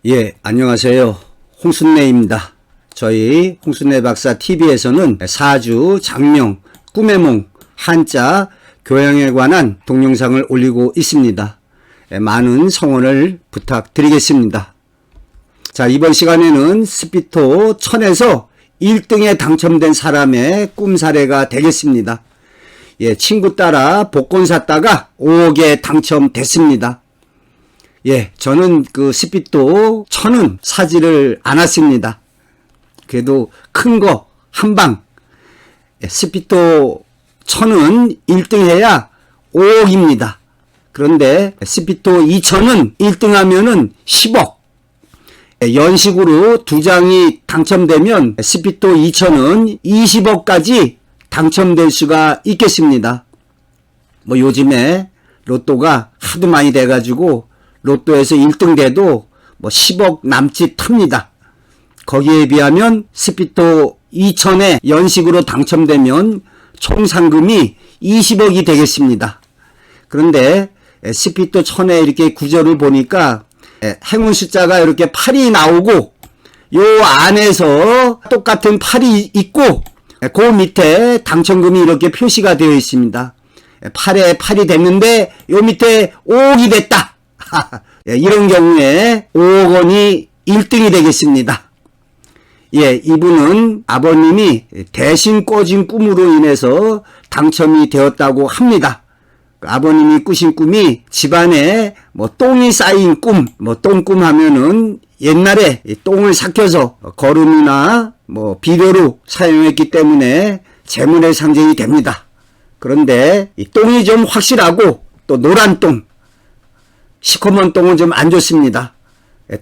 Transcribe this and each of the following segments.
예, 안녕하세요. 홍순례입니다. 저희 홍순례 박사 TV에서는 사주, 장명, 꿈의 몽, 한자, 교양에 관한 동영상을 올리고 있습니다. 많은 성원을 부탁드리겠습니다. 자, 이번 시간에는 스피토 1000에서 1등에 당첨된 사람의 꿈 사례가 되겠습니다. 예, 친구 따라 복권 샀다가 5억에 당첨됐습니다. 예, 저는 그 스피토 1000은 사지를 않았습니다. 그래도 큰 거 한 방. 예, 스피토 1000은 1등 해야 5억입니다. 그런데 스피토 2000은 1등 하면은 10억. 예, 연식으로 2장이 당첨되면 스피토 2000은 20억까지 당첨될 수가 있겠습니다. 뭐 요즘에 로또가 하도 많이 돼가지고 로또에서 1등 돼도 뭐 10억 남짓 탑니다. 거기에 비하면 스피토 2000에 연식으로 당첨되면 총 상금이 20억이 되겠습니다. 그런데 스피토 1000에 이렇게 구절을 보니까 행운 숫자가 이렇게 8이 나오고 요 안에서 똑같은 8이 있고 그 밑에 당첨금이 이렇게 표시가 되어 있습니다. 8에 8이 됐는데 요 밑에 5억이 됐다. 이런 경우에 5억 원이 1등이 되겠습니다. 예, 이분은 아버님이 대신 꿔진 꿈으로 인해서 당첨이 되었다고 합니다. 아버님이 꾸신 꿈이 집안에 뭐 똥이 쌓인 꿈, 뭐 똥꿈 하면은 옛날에 똥을 삭혀서 거름이나 뭐 비료로 사용했기 때문에 재물의 상징이 됩니다. 그런데 이 똥이 좀 확실하고 또 노란 똥, 시커먼 똥은 좀 안 좋습니다.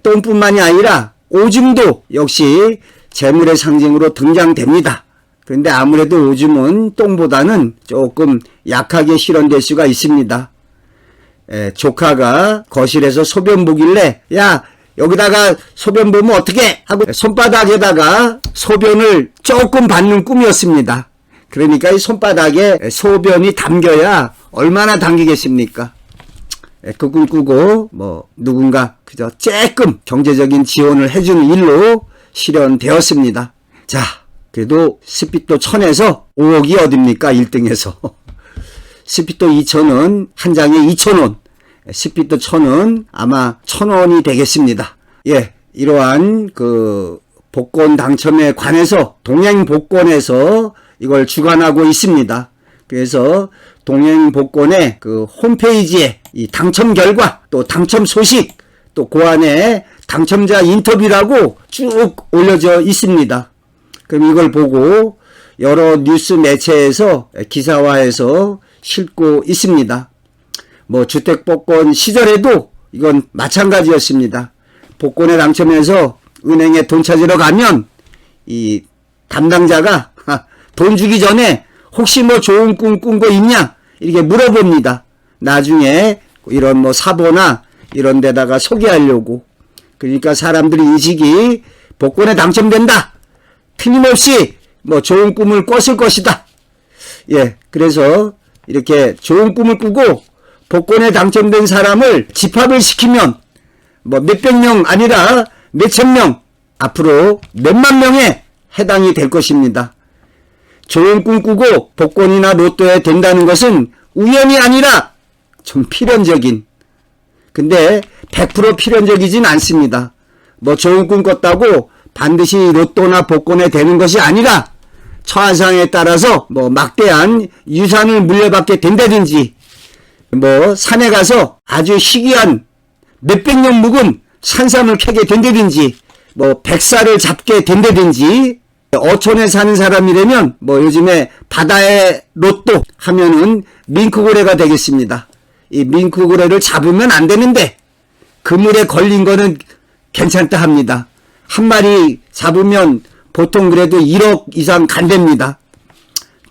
똥뿐만이 아니라 오줌도 역시 재물의 상징으로 등장됩니다. 그런데 아무래도 오줌은 똥보다는 조금 약하게 실현될 수가 있습니다. 조카가 거실에서 소변 보길래 야 여기다가 소변 보면 어떡해 하고 손바닥에다가 소변을 조금 받는 꿈이었습니다. 그러니까 이 손바닥에 소변이 담겨야 얼마나 담기겠습니까? 그 꿈 꾸고 뭐 누군가 그저 조금 경제적인 지원을 해주는 일로 실현되었습니다. 자, 그래도 스피토 1000에서 5억이 어딥니까? 1등에서. 스피토 2000은 한 장에 2000원, 스피토 1000은 아마 1000원이 되겠습니다. 예, 이러한 그 복권 당첨에 관해서 동행복권에서 이걸 주관하고 있습니다. 그래서 동행복권의 그 홈페이지에 이 당첨 결과 또 당첨 소식 또 그 안에 당첨자 인터뷰라고 쭉 올려져 있습니다. 그럼 이걸 보고 여러 뉴스 매체에서 기사화해서 실고 있습니다. 뭐 주택복권 시절에도 이건 마찬가지였습니다. 복권에 당첨해서 은행에 돈 찾으러 가면 이 담당자가 돈 주기 전에 혹시 뭐 좋은 꿈 꾼 거 있냐? 이렇게 물어봅니다. 나중에 이런 뭐 사보나 이런 데다가 소개하려고. 그러니까 사람들이 인식이 복권에 당첨된다. 틀림없이 뭐 좋은 꿈을 꿨을 것이다. 예, 그래서 이렇게 좋은 꿈을 꾸고 복권에 당첨된 사람을 집합을 시키면 뭐 몇백 명 아니라 몇천 명, 앞으로 몇만 명에 해당이 될 것입니다. 좋은 꿈 꾸고 복권이나 로또에 된다는 것은 우연이 아니라 좀 필연적인, 근데 100% 필연적이진 않습니다. 뭐 좋은 꿈 꿨다고 반드시 로또나 복권에 되는 것이 아니라 처한상에 따라서 뭐 막대한 유산을 물려받게 된다든지 뭐 산에 가서 아주 희귀한 몇백 년 묵은 산삼을 캐게 된다든지 뭐 백사를 잡게 된다든지 어촌에 사는 사람이라면 뭐 요즘에 바다의 로또 하면은 밍크고래가 되겠습니다. 이 밍크고래를 잡으면 안 되는데 그물에 걸린 거는 괜찮다 합니다. 한 마리 잡으면 보통 그래도 1억 이상 간답니다.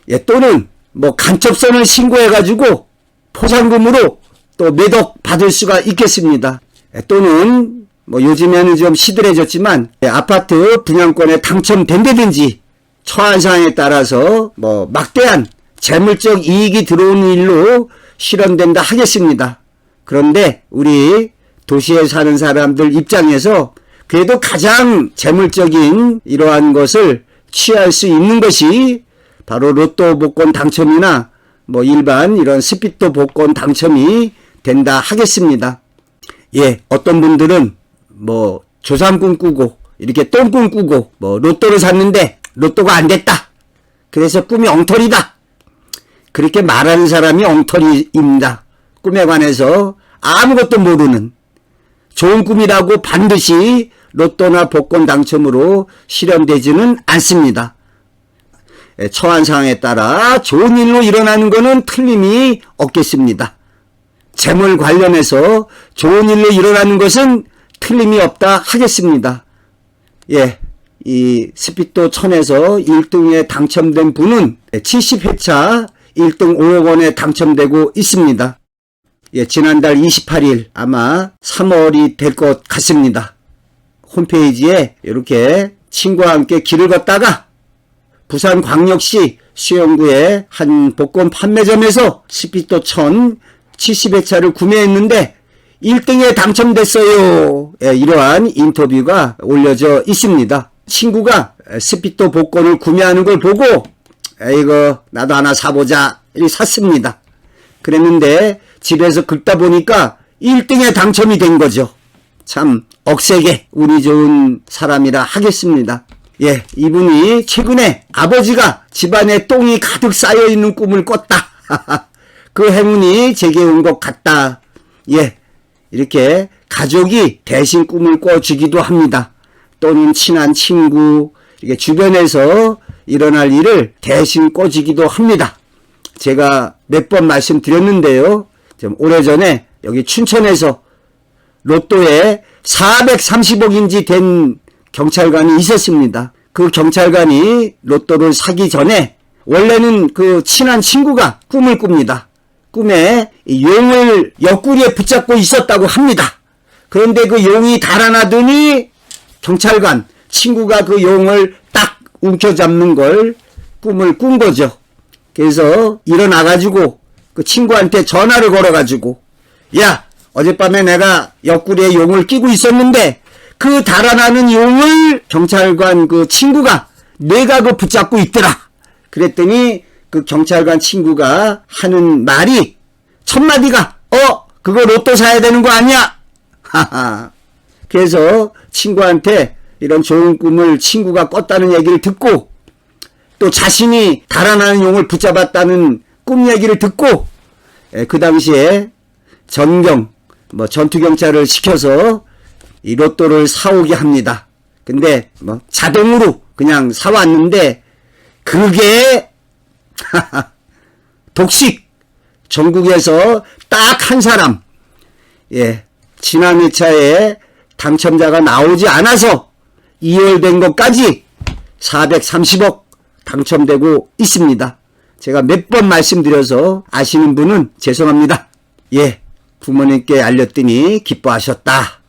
예, 또는 뭐 간첩선을 신고해가지고 포상금으로 또 몇 억 받을 수가 있겠습니다. 예, 또는 뭐 요즘에는 좀 시들해졌지만 아파트 분양권에 당첨된다든지 처한상에 따라서 뭐 막대한 재물적 이익이 들어오는 일로 실현된다 하겠습니다. 그런데 우리 도시에 사는 사람들 입장에서 그래도 가장 재물적인 이러한 것을 취할 수 있는 것이 바로 로또 복권 당첨이나 뭐 일반 이런 스피또 복권 당첨이 된다 하겠습니다. 예, 어떤 분들은 뭐 조상 꿈꾸고 이렇게 똥꿈 꾸고 뭐 로또를 샀는데 로또가 안 됐다. 그래서 꿈이 엉터리다. 그렇게 말하는 사람이 엉터리입니다. 꿈에 관해서 아무것도 모르는, 좋은 꿈이라고 반드시 로또나 복권 당첨으로 실현되지는 않습니다. 처한 상황에 따라 좋은 일로 일어나는 것은 틀림이 없겠습니다. 재물 관련해서 좋은 일로 일어나는 것은 틀림이 없다 하겠습니다. 예, 이 스피또 1000에서 1등에 당첨된 분은 70회차 1등 5억 원에 당첨되고 있습니다. 예, 지난달 28일 아마 3월이 될 것 같습니다. 홈페이지에 이렇게 친구와 함께 길을 걷다가 부산광역시 수영구의 한 복권 판매점에서 스피또 1000 70회차를 구매했는데 1등에 당첨됐어요. 예, 이러한 인터뷰가 올려져 있습니다. 친구가 스피또 복권을 구매하는 걸 보고 이거 나도 하나 사보자 샀습니다. 그랬는데 집에서 긁다 보니까 1등에 당첨이 된 거죠. 참 억세게 운이 좋은 사람이라 하겠습니다. 예, 이분이 최근에 아버지가 집안에 똥이 가득 쌓여있는 꿈을 꿨다. 그 행운이 제게 온 것 같다. 예, 이렇게 가족이 대신 꿈을 꿔주기도 합니다. 또는 친한 친구, 이렇게 주변에서 일어날 일을 대신 꿔주기도 합니다. 제가 몇 번 말씀드렸는데요. 좀 오래전에 여기 춘천에서 로또에 430억인지 된 경찰관이 있었습니다. 그 경찰관이 로또를 사기 전에 원래는 그 친한 친구가 꿈을 꿉니다. 꿈에 용을 옆구리에 붙잡고 있었다고 합니다. 그런데 그 용이 달아나더니 경찰관 친구가 그 용을 딱 움켜잡는 걸 꿈을 꾼 거죠. 그래서 일어나가지고 그 친구한테 전화를 걸어가지고 야, 어젯밤에 내가 옆구리에 용을 끼고 있었는데 그 달아나는 용을 경찰관 그 친구가 내가 그 붙잡고 있더라. 그랬더니 그 경찰관 친구가 하는 말이 첫 마디가 그거 로또 사야 되는 거 아니야? 하하. 그래서 친구한테 이런 좋은 꿈을 친구가 꿨다는 얘기를 듣고 또 자신이 달아나는 용을 붙잡았다는 꿈 얘기를 듣고 그 당시에 전경 전투경찰을 시켜서 이 로또를 사오게 합니다. 근데 자동으로 그냥 사왔는데 그게 독식 전국에서 딱 한 사람 지난 회차에 당첨자가 나오지 않아서 2월된 것까지 430억 당첨되고 있습니다. 제가 몇 번 말씀드려서 아시는 분은 죄송합니다. 부모님께 알렸더니 기뻐하셨다.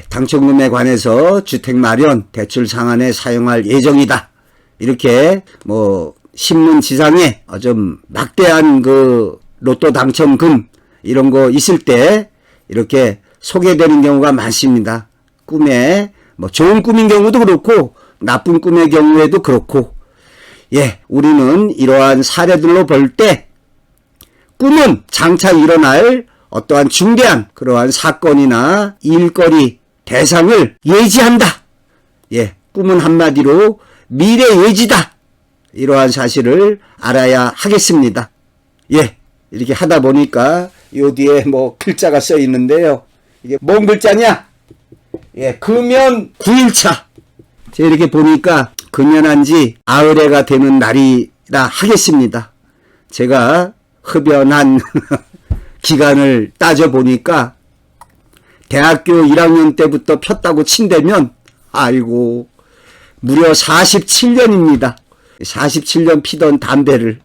당첨금에 관해서 주택 마련 대출 상환에 사용할 예정이다. 이렇게 신문 지상에 좀 막대한 그 로또 당첨금 이런 거 있을 때 이렇게 소개되는 경우가 많습니다. 꿈에 좋은 꿈인 경우도 그렇고 나쁜 꿈의 경우에도 그렇고 우리는 이러한 사례들로 볼 때 꿈은 장차 일어날 어떠한 중대한 그러한 사건이나 일거리 대상을 예지한다. 꿈은 한마디로 미래 예지다. 이러한 사실을 알아야 하겠습니다. 이렇게 하다 보니까 요 뒤에 글자가 써 있는데요. 이게 뭔 글자냐? 금연 9일차. 제가 이렇게 보니까 금연한 지 90해가 되는 날이라 하겠습니다. 제가 흡연한 기간을 따져보니까 대학교 1학년 때부터 폈다고 친다면 아이고 무려 47년입니다. 47년 피던 담배를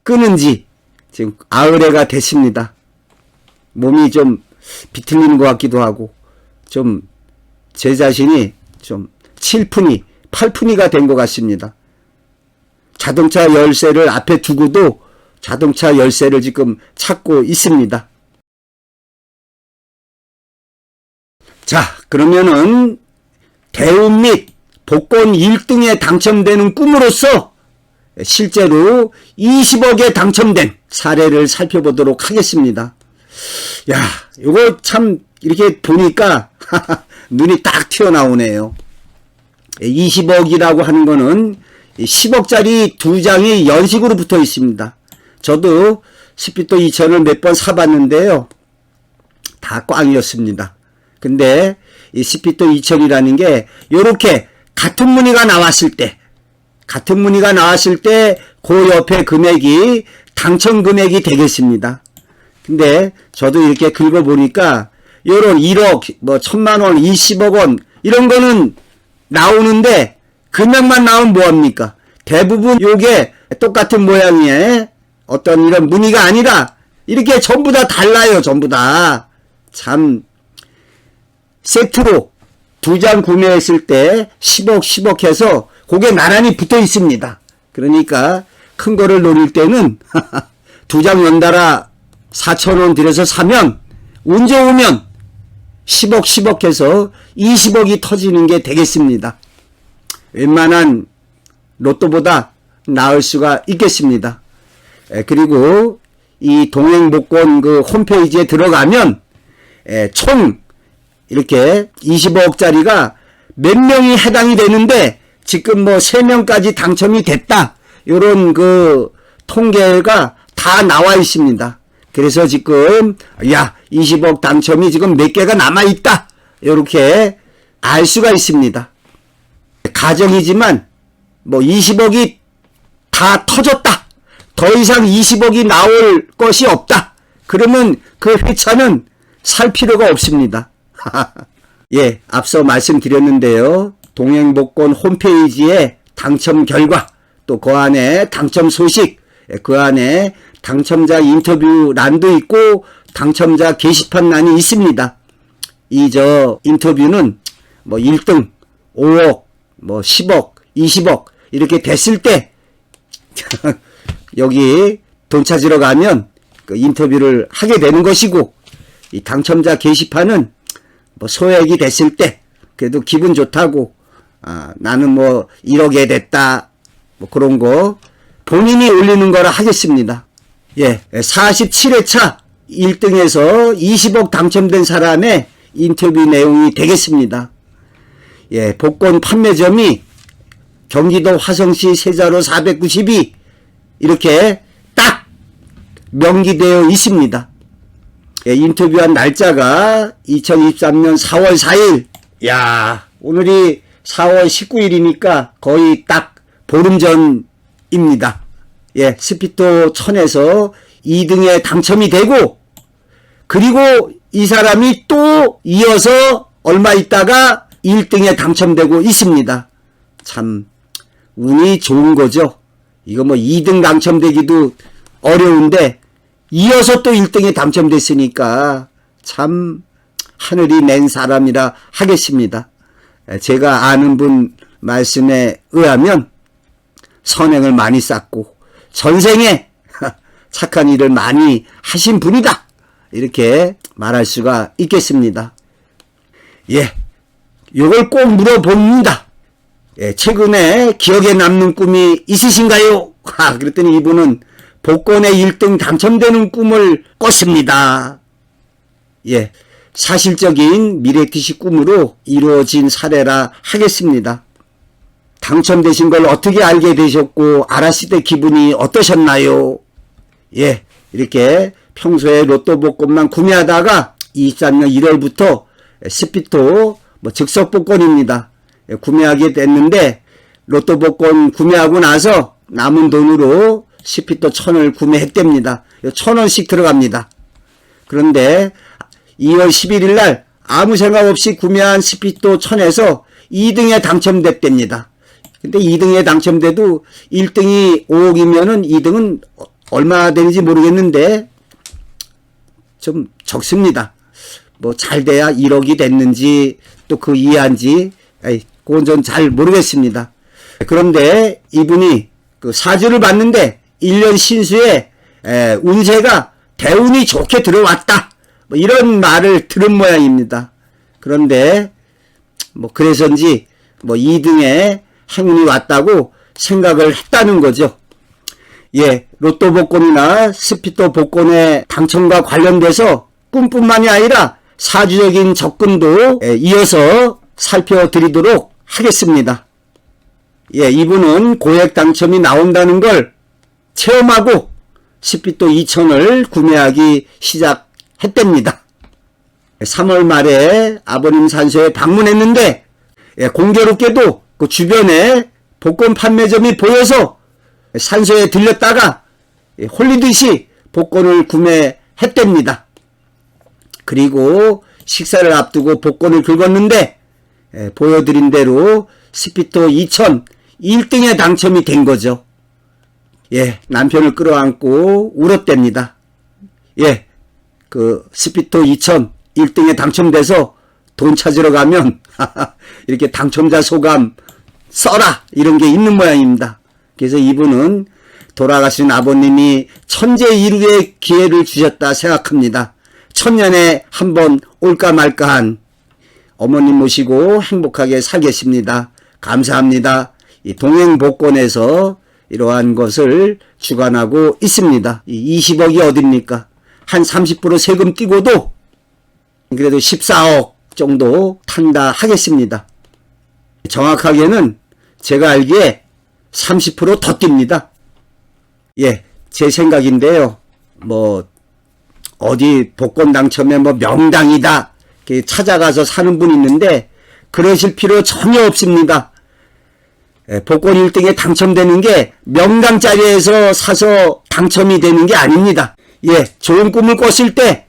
끊은 지 지금 90해가 됐습니다. 몸이 좀 비틀리는 것 같기도 하고 좀 제 자신이 좀 7푼이 8푼이가 된 것 같습니다. 자동차 열쇠를 앞에 두고도 자동차 열쇠를 지금 찾고 있습니다. 자, 그러면은 대운 및 복권 1등에 당첨되는 꿈으로써 실제로 20억에 당첨된 사례를 살펴보도록 하겠습니다. 야, 이거 참 이렇게 보니까 눈이 딱 튀어나오네요. 20억이라고 하는 거는 10억짜리 2장이 연식으로 붙어 있습니다. 저도 스피또 2000을 몇 번 사봤는데요. 다 꽝이었습니다. 근데 이 스피또 2000이라는 게 요렇게 같은 무늬가 나왔을 때 그 옆에 금액이 당첨 금액이 되겠습니다. 근데 저도 이렇게 긁어보니까 요런 1억, 뭐 1000만원, 20억원 이런 거는 나오는데 금액만 나오면 뭐합니까? 대부분 요게 똑같은 모양의 어떤 이런 무늬가 아니라 이렇게 전부 다 달라요. 전부 다. 참 세트로 2장 구매했을 때 10억 해서 그게 나란히 붙어 있습니다. 그러니까 큰 거를 노릴 때는 2장 연달아 4,000원 들여서 사면 운 좋으면 10억 해서 20억이 터지는 게 되겠습니다. 웬만한 로또보다 나을 수가 있겠습니다. 그리고 이 동행복권 그 홈페이지에 들어가면 총 이렇게 25억짜리가 몇 명이 해당이 되는데 지금 뭐 3명까지 당첨이 됐다. 요런 그 통계가 다 나와 있습니다. 그래서 지금 20억 당첨이 지금 몇 개가 남아 있다. 요렇게 알 수가 있습니다. 가정이지만 뭐 20억이 다 터졌다. 더 이상 20억이 나올 것이 없다. 그러면 그 회차는 살 필요가 없습니다. 예, 앞서 말씀드렸는데요. 동행복권 홈페이지에 당첨 결과, 또 그 안에 당첨 소식, 그 안에 당첨자 인터뷰란도 있고 당첨자 게시판란이 있습니다. 이 인터뷰는 뭐 1등 5억, 뭐 10억, 20억 이렇게 됐을 때 여기 돈 찾으러 가면 그 인터뷰를 하게 되는 것이고, 이 당첨자 게시판은 뭐 소액이 됐을 때 그래도 기분 좋다고 나는 뭐 1억에 됐다 뭐 그런 거 본인이 올리는 거라 하겠습니다. 예, 47회차 1등에서 20억 당첨된 사람의 인터뷰 내용이 되겠습니다. 예, 복권 판매점이 경기도 화성시 세자로 492 이렇게 딱 명기되어 있습니다. 예, 인터뷰한 날짜가 2023년 4월 4일. 야, 오늘이 4월 19일이니까 거의 딱 보름 전입니다. 예, 스피또 1000에서 2등에 당첨이 되고, 그리고 이 사람이 또 이어서 얼마 있다가 1등에 당첨되고 있습니다. 참 운이 좋은 거죠. 이거 뭐 2등 당첨되기도 어려운데 이어서 또 1등에 당첨됐으니까 참 하늘이 낸 사람이라 하겠습니다. 제가 아는 분 말씀에 의하면 선행을 많이 쌓고 전생에 착한 일을 많이 하신 분이다. 이렇게 말할 수가 있겠습니다. 예, 요걸 꼭 물어봅니다. 예, 최근에 기억에 남는 꿈이 있으신가요? 그랬더니 이분은 복권에 1등 당첨되는 꿈을 꿨습니다. 예, 사실적인 미래티시 꿈으로 이루어진 사례라 하겠습니다. 당첨되신 걸 어떻게 알게 되셨고 알았을 때 기분이 어떠셨나요? 예, 이렇게 평소에 로또 복권만 구매하다가 23년 1월부터 스피또 즉석 복권입니다. 구매하게 됐는데 로또 복권 구매하고 나서 남은 돈으로 스피또 1000을 구매했답니다. 1000원씩 들어갑니다. 그런데 2월 11일 날 아무 생각 없이 구매한 스피또 1000에서 2등에 당첨됐답니다. 근데 2등에 당첨돼도 1등이 5억이면은 2등은 얼마 되는지 모르겠는데 좀 적습니다. 뭐 잘 돼야 1억이 됐는지 또 그 이하인지 그건 전 잘 모르겠습니다. 그런데 이분이 그 사주를 봤는데 1년 신수에 운세가 대운이 좋게 들어왔다. 뭐 이런 말을 들은 모양입니다. 그런데 뭐 그래서인지 뭐 2등에 행운이 왔다고 생각을 했다는 거죠. 예, 로또 복권이나 스피또 복권의 당첨과 관련돼서 꿈뿐만이 아니라 사주적인 접근도 이어서 살펴드리도록 하겠습니다. 예, 이분은 고액 당첨이 나온다는 걸 체험하고 스피또 2000을 구매하기 시작했답니다. 3월 말에 아버님 산소에 방문했는데 공교롭게도 그 주변에 복권 판매점이 보여서 산소에 들렸다가 홀리듯이 복권을 구매했답니다. 그리고 식사를 앞두고 복권을 긁었는데 보여드린 대로 스피또 2000 1등에 당첨이 된 거죠. 예, 남편을 끌어안고 울었답니다. 예, 그 스피또 2000 1등에 당첨돼서 돈 찾으러 가면 이렇게 당첨자 소감 써라 이런 게 있는 모양입니다. 그래서 이분은 돌아가신 아버님이 천재 이루의 기회를 주셨다 생각합니다. 천년에 한 번 올까 말까한 어머님 모시고 행복하게 살겠습니다. 감사합니다. 이 동행복권에서 이러한 것을 주관하고 있습니다. 20억이 어딥니까? 한 30% 세금 띄고도 그래도 14억 정도 탄다 하겠습니다. 정확하게는 제가 알기에 30% 더 띱니다. 예, 제 생각인데요. 뭐 어디 복권 당첨에 뭐 명당이다 찾아가서 사는 분이 있는데 그러실 필요 전혀 없습니다. 복권 1등에 당첨되는 게 명당자리에서 사서 당첨이 되는 게 아닙니다. 예, 좋은 꿈을 꿨을 때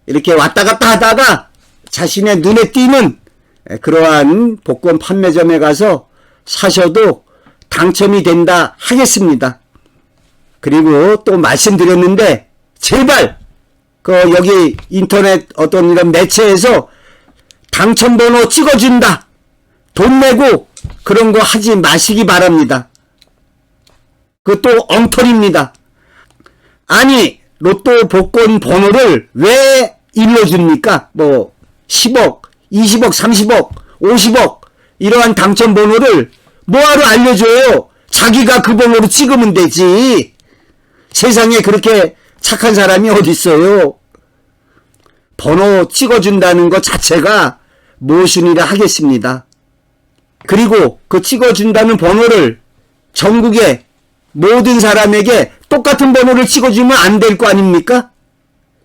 이렇게 왔다 갔다 하다가 자신의 눈에 띄는 그러한 복권 판매점에 가서 사셔도 당첨이 된다 하겠습니다. 그리고 또 말씀드렸는데 제발 여기 인터넷 어떤 이런 매체에서 당첨번호 찍어준다 돈 내고 그런 거 하지 마시기 바랍니다. 그것도 엉터리입니다. 아니 로또 복권 번호를 왜 일러줍니까? 뭐 10억, 20억, 30억, 50억 이러한 당첨 번호를 뭐하러 알려줘요? 자기가 그 번호로 찍으면 되지. 세상에 그렇게 착한 사람이 어디 있어요? 번호 찍어준다는 것 자체가 모순이라 하겠습니다. 그리고 그 찍어준다는 번호를 전국의 모든 사람에게 똑같은 번호를 찍어주면 안 될 거 아닙니까?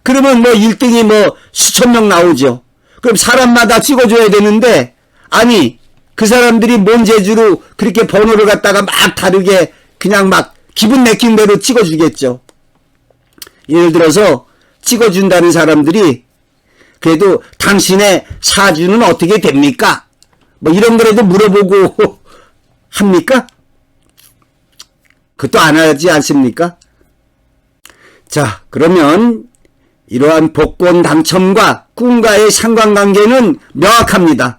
그러면 뭐 1등이 뭐 수천 명 나오죠. 그럼 사람마다 찍어줘야 되는데 아니 그 사람들이 뭔 재주로 그렇게 번호를 갖다가 막 다르게 그냥 막 기분 내킨 대로 찍어주겠죠. 예를 들어서 찍어준다는 사람들이 그래도 당신의 사주는 어떻게 됩니까? 뭐 이런 거라도 물어보고 합니까? 그것도 안 하지 않습니까? 자, 그러면 이러한 복권 당첨과 꿈과의 상관관계는 명확합니다.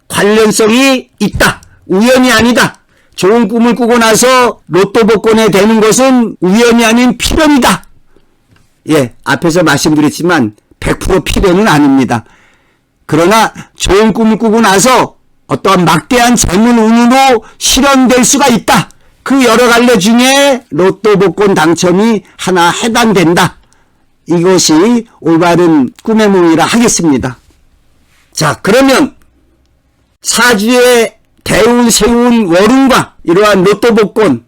관련성이 있다. 우연이 아니다. 좋은 꿈을 꾸고 나서 로또 복권에 되는 것은 우연이 아닌 필연이다. 예, 앞에서 말씀드렸지만 100% 필연은 아닙니다. 그러나 좋은 꿈을 꾸고 나서 어떠한 막대한 재물 운으로 실현될 수가 있다. 그 여러 갈래 중에 로또 복권 당첨이 하나 해당된다. 이것이 올바른 꿈의 몽이라 하겠습니다. 자, 그러면 사주에 대운 세운 월운과 이러한 로또 복권,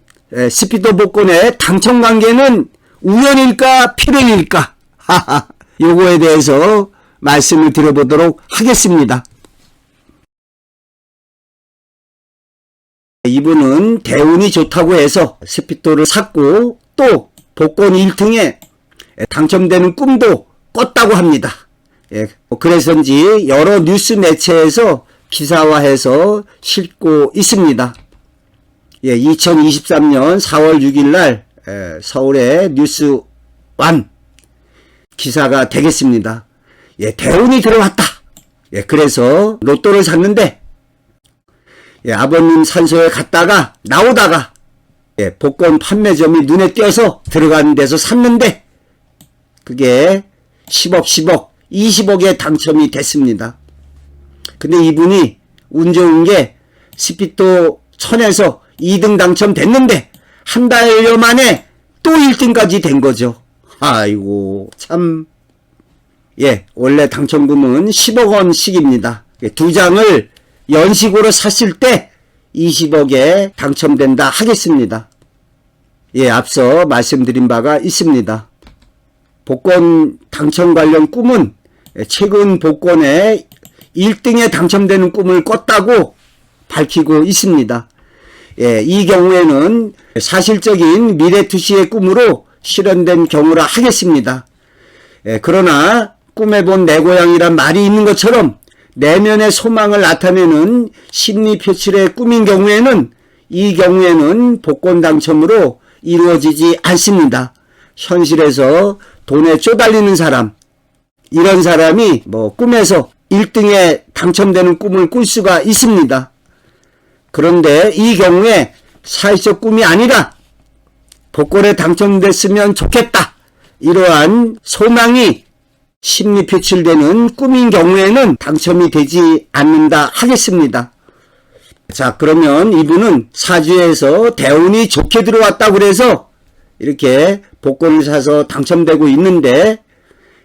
스피또 복권의 당첨 관계는 우연일까 필연일까? 하하, 요거에 대해서 말씀을 드려보도록 하겠습니다. 이분은 대운이 좋다고 해서 스피또를 샀고 또 복권 1등에 당첨되는 꿈도 꿨다고 합니다. 예, 그래서인지 여러 뉴스 매체에서 기사화해서 싣고 있습니다. 예, 2023년 4월 6일 날 서울의 뉴스1 기사가 되겠습니다. 예, 대운이 들어왔다. 예, 그래서 로또를 샀는데 예, 아버님 산소에 갔다가 나오다가 예, 복권 판매점이 눈에 띄어서 들어가는 데서 샀는데 그게 10억, 10억, 20억에 당첨이 됐습니다. 근데 이분이 운 좋은 게 스피또 1000에서 2등 당첨됐는데 한 달여 만에 또 1등까지 된 거죠. 아이고 참. 예, 원래 당첨금은 10억 원씩입니다. 2장을 연식으로 샀을 때 20억에 당첨된다 하겠습니다. 예, 앞서 말씀드린 바가 있습니다. 복권 당첨 관련 꿈은 최근 복권에 1등에 당첨되는 꿈을 꿨다고 밝히고 있습니다. 예, 이 경우에는 사실적인 미래투시의 꿈으로 실현된 경우라 하겠습니다. 예, 그러나 꿈에 본 내 고향이란 말이 있는 것처럼 내면의 소망을 나타내는 심리 표출의 꿈인 경우에는 이 경우에는 복권 당첨으로 이루어지지 않습니다. 현실에서 돈에 쪼달리는 사람, 이런 사람이 꿈에서 1등에 당첨되는 꿈을 꿀 수가 있습니다. 그런데 이 경우에 사회적 꿈이 아니라 복권에 당첨됐으면 좋겠다, 이러한 소망이 심리 표출되는 꿈인 경우에는 당첨이 되지 않는다 하겠습니다. 자, 그러면 이분은 사주에서 대운이 좋게 들어왔다고 그래서 이렇게 복권을 사서 당첨되고 있는데,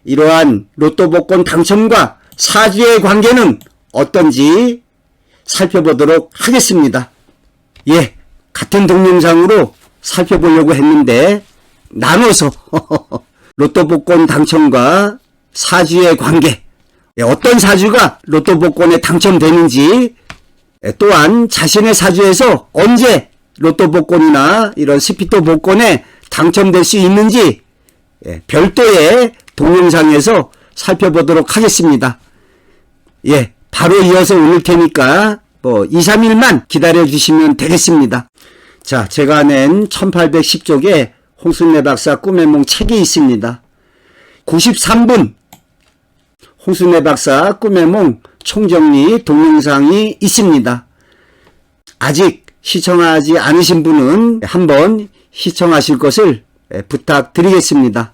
이러한 로또 복권 당첨과 사주의 관계는 어떤지 살펴보도록 하겠습니다. 예, 같은 동영상으로 살펴보려고 했는데 나눠서 로또 복권 당첨과 사주의 관계, 어떤 사주가 로또 복권에 당첨되는지, 또한 자신의 사주에서 언제 로또 복권이나 이런 스피또 복권에 당첨될 수 있는지 별도의 동영상에서 살펴보도록 하겠습니다. 예, 바로 이어서 올릴 테니까 2, 3일만 기다려 주시면 되겠습니다. 자, 제가 낸 1810쪽에 홍순례 박사 꿈의 몽 책이 있습니다. 93분 홍순례 박사 꿈의 몽 총정리 동영상이 있습니다. 아직 시청하지 않으신 분은 한번 시청하실 것을 부탁드리겠습니다.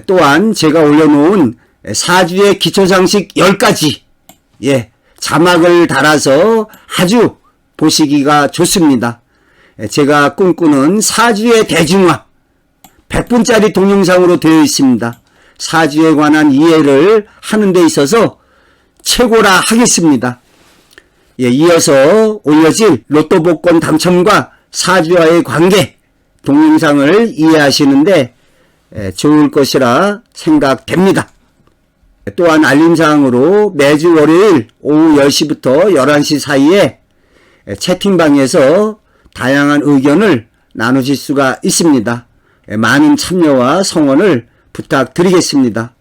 또한 제가 올려놓은 사주의 기초상식 10가지, 자막을 달아서 아주 보시기가 좋습니다. 제가 꿈꾸는 사주의 대중화 100분짜리 동영상으로 되어 있습니다. 사주에 관한 이해를 하는 데 있어서 최고라 하겠습니다. 이어서 올려질 로또 복권 당첨과 사주와의 관계 동영상을 이해하시는데 좋을 것이라 생각됩니다. 또한 알림사항으로 매주 월요일 오후 10시부터 11시 사이에 채팅방에서 다양한 의견을 나누실 수가 있습니다. 많은 참여와 성원을 부탁드리겠습니다.